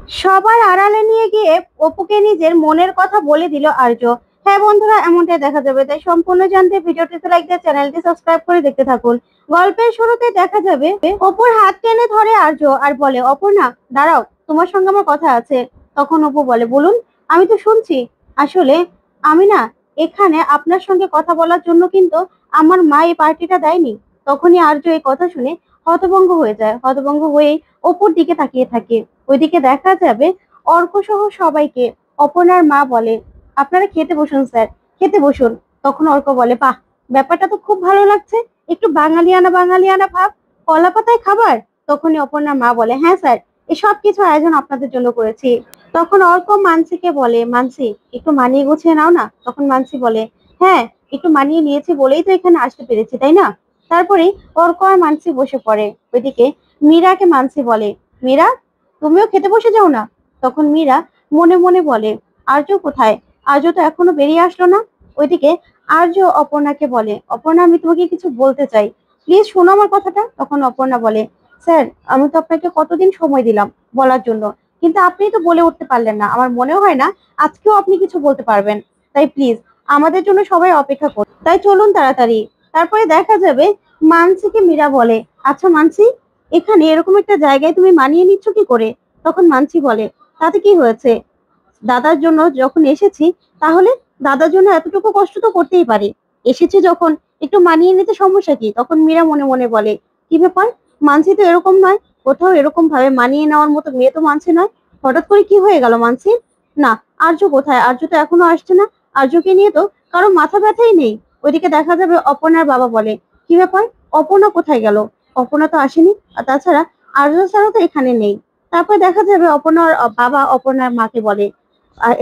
সবার আড়ালে নিয়ে গিয়ে অপুকে নিজের মনের কথা বলে দিল আর্য। হ্যাঁ বন্ধুরা, এমনটাই দেখা যাবে, তাই সম্পূর্ণ জানতে ভিডিওটিতে লাইক দিয়ে চ্যানেলটি সাবস্ক্রাইব করে দেখতে থাকুন। গল্পের শুরুতে দেখা যাবে অপুর হাত টেনে ধরে আর্য আর বলে, অপর্ণা দাঁড়াও, তোমার সঙ্গে আমার কথা আছে। তখন অপু বলে, বলুন। আমি তো শুনছি। আসলে আমি না এখানে আপনার সঙ্গে কথা বলার জন্য কিন্তু আমার মা এই পার্টিটা দেয়নি। তখনই আর্য এই কথা শুনে হতভম্ব হয়ে যায়। হতভম্ব হয়ে অপুর দিকে তাকিয়ে থাকে। ওইদিকে দেখা যাবে অর্ক সহ সবাইকে অপর্ণার মা বলে, আপনারা খেতে বসুন স্যার, খেতে বসুন। তখন অর্ক বলে, বাহ, ব্যাপারটা তো খুব ভালো লাগছে, একটু বাঙালিয়ানা বাঙালিয়ানা ভাব, কলা পাতায় খাবার। তখনই অপর্ণার মা বলে, হ্যাঁ স্যার, এই সব কিছু আয়োজন আপনাদের জন্য করেছি। তখন অর্ক মানসিকে বলে, মানসি একটু মানিয়ে গুছিয়ে নাও না। তখন মানসি বলে, হ্যাঁ, একটু মানিয়ে নিয়েছি বলেই তো এখানে আসতে পেরেছি, তাই না? তারপরে অর্ক আর মানসি বসে পড়ে। ওইদিকে মীরাকে মানসি বলে, মীরা তুমিও খেতে বসে যাও না। তখন মীরা মনে মনে বলে, আর্য কোথায়? আর্য তো এখনো বেরিয়ে আসলো না। ওইদিকে আর্য অপর্ণাকে বলে, অপর্ণা আমি তোমাকে কিছু বলতে চাই, প্লিজ শোনো আমার কথাটা। তখন অপর্ণা বলে, স্যার আমি তো আপনাকে কতদিন সময় দিলাম বলার জন্য, কিন্তু আপনি তো বলে উঠতে পারলেন না। আমার মনে হয় না আজকেও আপনি কিছু বলতে পারবেন। তাই প্লিজ আমাদের জন্য সবাই অপেক্ষা করুন, তাই চলুন তাড়াতাড়ি। তারপরে দেখা যাবে মানসিকে মীরা বলে, আচ্ছা মানসি, এখানে এরকম একটা জায়গায় তুমি মানিয়ে নিচ্ছ কি করে? তখন মানসি বলে, তাতে কি হয়েছে? দাদার জন্য যখন এসেছি, তাহলে দাদার জন্য এতটুকু কষ্ট তো করতেই পারি। এসেছি যখন, একটু মানিয়ে নিতে সমস্যা কি? তখন মীরা মনে মনে বলে, কি ব্যাপার, মানসি তো এরকম নয়, কোথাও এরকম ভাবে মানিয়ে নেওয়ার মতো মেয়ে তো মানসি নয়। হঠাৎ করে কি হয়ে গেল মানসি? না, আর্য কোথায়? আর্য তো এখনো আসছে না। আর্যকে নিয়ে তো কারো মাথা ব্যথাই নেই। ওইদিকে দেখা যাবে অপর্ণার বাবা বলে, কি ব্যাপার, অপর্ণা কোথায় গেল? অপর্ণা তো আসেনি, আর তাছাড়া আর্য ছাড়া তো এখানে নেই। তারপর দেখা যাবে অপর্ণার বাবা অপর্ণার মাকে বলে,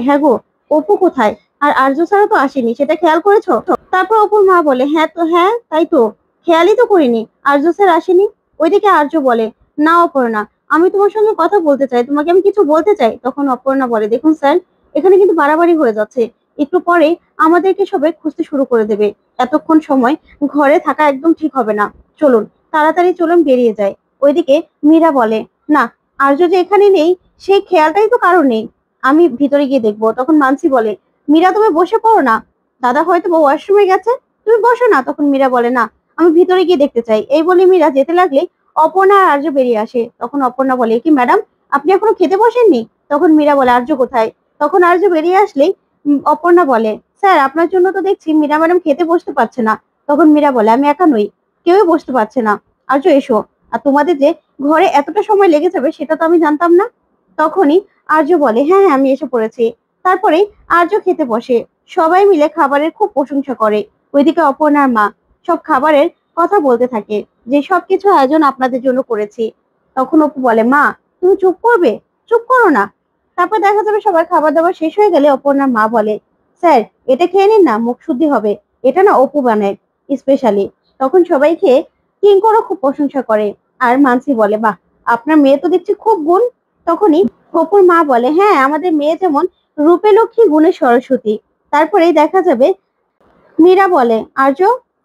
হ্যাঁ গো, অপু কোথায়? আর আর্য ছাড়া তো আসেনি, সেটা খেয়াল করেছো? তারপর অপুর মা বলে, হ্যাঁ তো, হ্যাঁ তাই তো, খেয়ালই তো করিনি, আর্য স্যার আসেনি। ওইদিকে আর্য বলে, না অপর্ণা, আমি তোমার সঙ্গে কথা বলতে চাই, তোমাকে আমি কিছু বলতে চাই। তখন অপর্ণা বলে, দেখুন স্যার, এখানে কিন্তু বাড়াবাড়ি হয়ে যাচ্ছে। একটু পরে আমাদেরকে সবাই খুঁজতে শুরু করে দেবে। এতক্ষণ সময় ঘরে থাকা একদম ঠিক হবে না। চলুন তাড়াতাড়ি, চলুন বেরিয়ে যায়। ওইদিকে মীরা বলে, না, আর্য যে এখানে নেই সেই খেয়ালটাই তো কারণ নেই, আমি ভিতরে গিয়ে দেখবো। তখন মানসি বলে, মীরা তুমি বসে পড়ো না, দাদা হয়তো ওয়াশরুমে গেছে, তুমি বসো না। তখন মীরা বলে, না, আমি ভিতরে গিয়ে দেখতে চাই। এই বলে মীরা যেতে লাগলে অপর্ণা আর আর্য বেরিয়ে আসে। তখন অপর্ণা বলে, কি ম্যাডাম, আপনি এখনো খেতে বসেননি? তখন মীরা বলে, আর্য কোথায়? তখন আর্য বেরিয়ে আসলেই অপর্ণা বলে, স্যার আপনার জন্য তো দেখছি মীরা ম্যাডাম খেতে বসতে পারছে না। তখন মীরা বলে, আমি একা নই, কেউই বসতে পারছে না। আর্য এসো। আর তোমাদের যে ঘরে এতটা সময় লেগে যাবে সেটা তো আমি জানতাম না। তখনই আর্য বলে, হ্যাঁ হ্যাঁ আমি এসে পড়েছি। তারপরে আর্য খেতে বসে। সবাই মিলে খাবারের খুব প্রশংসা করে। ওইদিকে অপর্ণার মা সব খাবারের কথা বলতে থাকে, যে সবকিছু আয়োজন আপনাদের জন্য করেছি। তখন অপু বলে, মা তুমি চুপ করবে? চুপ করো না। তারপর দেখা যাবে সবার খাবার দাবার শেষ হয়ে গেলে অপর্ণার মা বলে, স্যার এটা খেয়ে নিন না, মুখ শুদ্ধি হবে, এটা না অপু বানায় স্পেশালি। তখন সবাই খেয়ে কিঙ্করও খুব প্রশংসা করে। আর মানসি বলে, বাহ, আপনার মেয়ে তো দেখছি খুব গুণ। তখনই অপুর মা বলে, হ্যাঁ আমাদের মেয়ে যেমন রূপে লক্ষ্মী গুণে সরস্বতী। তারপরেই দেখা যাবে মীরা বলে, আর্য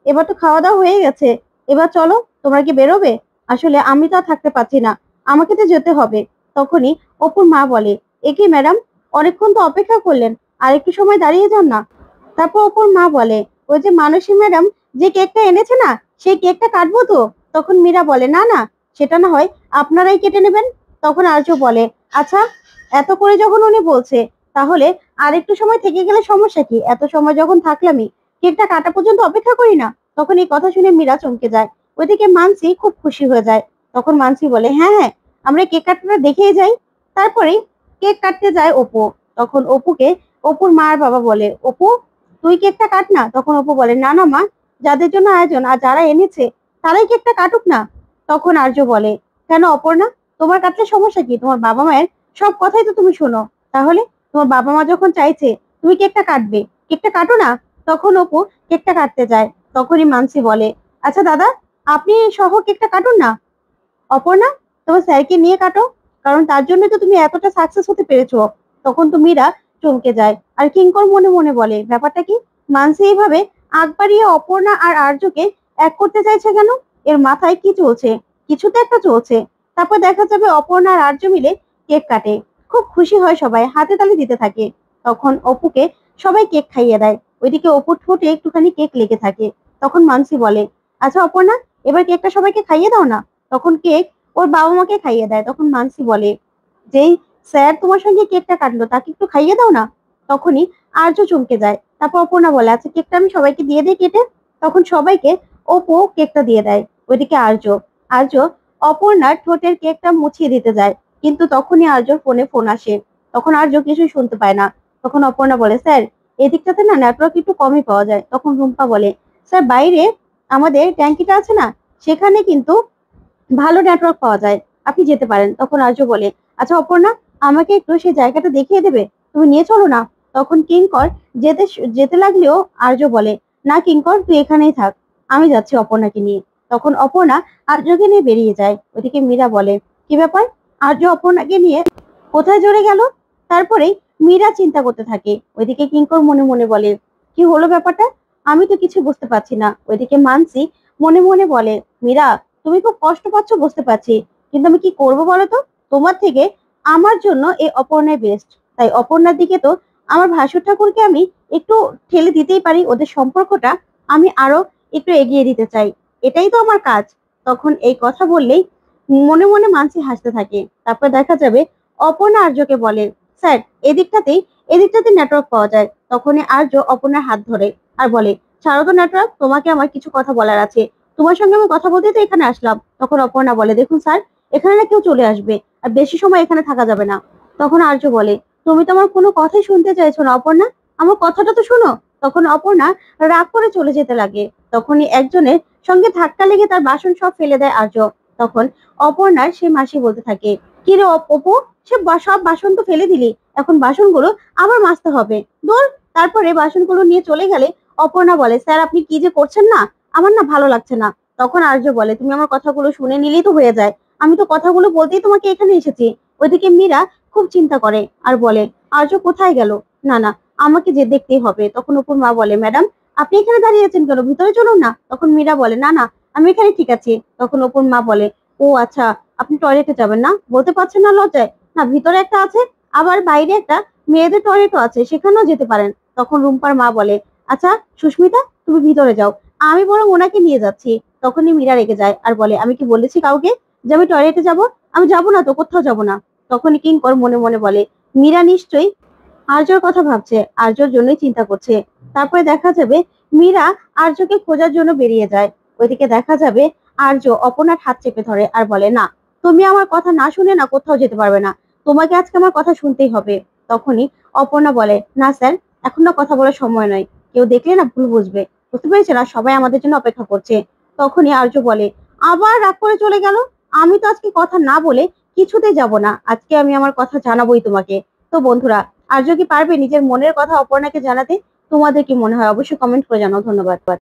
এবার তো খাওয়া দাওয়া হয়ে গেছে, এবার চলো, তোমরা কি বেরোবে? আসলে আমি তো আর থাকতে পারছি না, আমাকে তো যেতে হবে। তখনই অপুর মা বলে, এ কি ম্যাডাম, অনেকক্ষণ তো অপেক্ষা করলেন, আর একটু সময় দাঁড়িয়ে যান না। তারপর অপুর মা বলে, ওই যে মানসী ম্যাডাম যে কেকটা এনেছে না, সেই কেকটা কাটবো তো। তখন মীরা বলে, না না, সেটা না হয় আপনারাই কেটে নেবেন। তখন আর্য বলে, আচ্ছা, এত করে যখন উনি বলছে, তাহলে আর একটু সময় থেকে গেলে সমস্যা কি? এত সময় যখন থাকলামই, কেকটা কাটা পর্যন্ত অপেক্ষা করি না? তখন এই কথা শুনে মীরা চমকে যায়। ওইদিকে মানসি খুব খুশি হয়ে যায়। তখন মানসি বলে, হ্যাঁ হ্যাঁ, আমরা কেক কাটাটা দেখেই যাই। তারপরেই কেক কাটতে যায় অপু। তখন অপুকে অপুর মার বাবা বলে, অপু তুই কেকটা কাট না। তখন অপু বলে, না না মা, যাদের জন্য আয়োজন আর যারা এনেছে তারাই কেকটা কাটুক না। তখন আর্য বলে, কেন অপর্ণা, তোমার কাটলে সমস্যা কি? তোমার বাবা মায়ের সব কথাই তো তুমি শোনো, তাহলে তোমার বাবা মা যখন চাইছে তুমি কেকটা কাটবে, কেকটা কাটো না। তখন অপু কেকটা কাটতে যায়। তখনই মানসি বলে, আচ্ছা দাদা, আপনি সহ কেকটা কাটুন না। অপর্ণা, তোমার স্যারকে নিয়ে কাটো, কারণ তার জন্য তো তুমি এতটা সাকসেস হতে পেরেছো। তখন তো মীরা চমকে যায়। আর কিঙ্কর মনে মনে বলে, ব্যাপারটা কি, মানসি এইভাবে আগ বাড়িয়ে অপর্ণা আর আর্যকে এক করতে চাইছে কেন? এর মাথায় কি চলছে? কিছু তো একটা চলছে। তারপর দেখা যাবে অপর্ণা আর আর্য মিলে কেক কাটে। খুব খুশি হয়, সবাই হাতে তালি দিতে থাকে। তখন অপুকে সবাই কেক খাইয়ে দেয়। ওইদিকে অপুর ঠোঁটে একটুখানি কেক লেগে থাকে। তখন মানসি বলে, আচ্ছা অপর্ণা, এবার কেকটা সবাইকে খাইয়ে দাও না। তখন কেক ওর বাবা মাকে খাইয়ে দেয়। তখন মানসি বলে, যেই স্যার তোমার সঙ্গে কেকটা কাটলো তাকে একটু খাইয়ে দাও না। তখনই আর্য চমকে যায়। তারপর অপর্ণা বলে, আচ্ছা কেকটা আমি সবাইকে দিয়ে দিই কেটে। তখন সবাইকে অপু কেকটা দিয়ে দেয়। ওইদিকে আর্য আর্য অপর্ণার ঠোঁটের কেকটা মুছিয়ে দিতে যায়, কিন্তু তখনই আর্যর ফোনে ফোন আসে। তখন আর্য কিছুই শুনতে পায় না। তখন অপর্ণা বলে, স্যার এদিকটাতে না নেটওয়ার্ক একটু কমই পাওয়া যায়। তখন রুম্পা বলে, স্যার বাইরে আমাদের ট্যাঙ্কিটা আছে না, সেখানে কিন্তু ভালো নেটওয়ার্ক পাওয়া যায়, আপনি যেতে পারেন। তখন আর্য বলে, আচ্ছা অপর্ণা, আমাকে একটু সেই জায়গাটা দেখিয়ে দেবে, তুমি নিয়ে চলো না। তখন কিঙ্কর যেতে যেতে লাগলেও আর্য বলে, না কিঙ্কর, তুই এখানেই থাক, আমি যাচ্ছি অপর্ণাকে নিয়ে। তখন অপর্ণা আর্যকে নিয়ে বেরিয়ে যায়। ওদিকে মীরা বলে, কি ব্যাপার, আর্য অপর্ণাকে নিয়ে কোথায় চলে গেল? তারপরেই মীরা চিন্তা করতে থাকে। ওইদিকে কিঙ্কর মনে মনে বলে, কি হলো ব্যাপারটা, আমি তো কিছু বুঝতে পারছি না। ওইদিকে মানসি মনে মনে বলে, মীরা তুমি খুব কষ্ট পাচ্ছ বুঝতে পারছি, কিন্তু আমি কি করবো বলো তো? তোমার থেকে আমার জন্য এই অপর্ণাই বেস্ট। তাই অপর্ণার দিকে তো আমার ভাসুর ঠাকুরকে আমি একটু ঠেলে দিতেই পারি, ওদের সম্পর্কটা আমি আরো একটু এগিয়ে দিতে চাই, এটাই তো আমার কাজ। তখন এই কথা বললেই মনে মনে মানসি হাসতে থাকে। তারপর দেখা যাবে অপর্ণা আর্যকে বলে, স্যার এদিকটাতে নেটওয়ার্ক পাওয়া যায়। তখনই আর্য অপর্ণার হাত ধরে আর বলে, ছাড়ো তো নেটওয়ার্ক, তোমাকে আমার কিছু কথা বলার আছে, তোমার সঙ্গে আমি কথা বলতে তো এখানে আসলাম। তখন অপর্ণা বলে, দেখুন স্যার, এখানে না কেউ চলে আসবে, আর বেশি সময় এখানে থাকা যাবে না। তখন আর্য বলে, তুমি তো আমার কোনো কথাই শুনতে চাইছো না অপর্ণা, আমার কথাটা তো শোনো। তখন অপর্ণা রাগ করে চলে যেতে লাগে। তখনই একজনের সঙ্গে ধাক্কা লেগে তার বাসন সব ফেলে দেয় আর্য। তখন অপর্ণার সে মাসি বলতে থাকে, কি রে অপু, সব বাসন তো ফেলে দিলি, এখন বাসনগুলো আবার মাজতে হবে, দূর। তারপরে বাসনগুলো নিয়ে চলে গেলে অপর্ণা বলে, স্যার আপনি কি যে করছেন না, আমার না ভালো লাগছে না। তখন আর্য বলে, তুমি আমার কথাগুলো শুনে নিলেই তো হয়ে যায়, আমি তো কথাগুলো বলতেই তোমাকে এখানে এসেছি। ওইদিকে মীরা খুব চিন্তা করে আর বলে, আর্য কোথায় গেল, না না, আমাকে যে দেখতেই হবে। তখন অপুর মা বলে, ম্যাডাম আপনি এখানে দাঁড়িয়ে আছেন কেন, ভিতরে চলুন না। তখন মীরা বলে, না না, আমি এখানে ঠিক আছি। তখন অপুর মা বলে, ও আচ্ছা, আপনি টয়লেটে যাবেন না, বলতে পারছেন না লজ্জায়? না, ভিতরে একটা আছে, আবার বাইরে একটা মেয়েদের টয়লেটও আছে, সেখানেও যেতে পারেন। তখন রুম্পার মা বলে, আচ্ছা সুস্মিতা, তুমি ভিতরে যাও, আমি বরং ওনাকে নিয়ে যাচ্ছি। তখনই মীরা রেগে যায় আর বলে, আমি কি বলেছি কাউকে যে আমি টয়লেটে যাব? আমি যাব না তো, কোথাও যাব না। তখনই কিঙ্কর মনে মনে বলে, মীরা নিশ্চয়ই আর্যর কথা ভাবছে, আর্যর জন্যই চিন্তা করছে। তারপরে দেখা যাবে মীরা আর্যকে খোঁজার জন্য বেরিয়ে যায়। ওইদিকে দেখা যাবে আর্য অপর্ণার হাত চেপে ধরে আর বলে, না, তুমি আমার কথা না শুনে না কোথাও যেতে পারবে না, তোমাকে আজকে আমার কথা শুনতেই হবে। তখনই অপর্ণা বলে, না স্যার, এখন না কথা বলার সময় নয়, কেউ দেখলে না ভুল বুঝবে, বুঝতে পেরেছে না, সবাই আমাদের জন্য অপেক্ষা করছে। তখনই আর্য বলে, আবার রাগ করে চলে গেল, আমি তো আজকে কথা না বলে কিছুতেই যাব না, আজকে আমি আমার কথা জানাবোই তোমাকে। তো বন্ধুরা, আর্য কি পারবে নিজের মনের কথা অপর্ণাকে জানাতে? তোমাদের কি মনে হয় অবশ্যই কমেন্ট করে জানাও। ধন্যবাদ।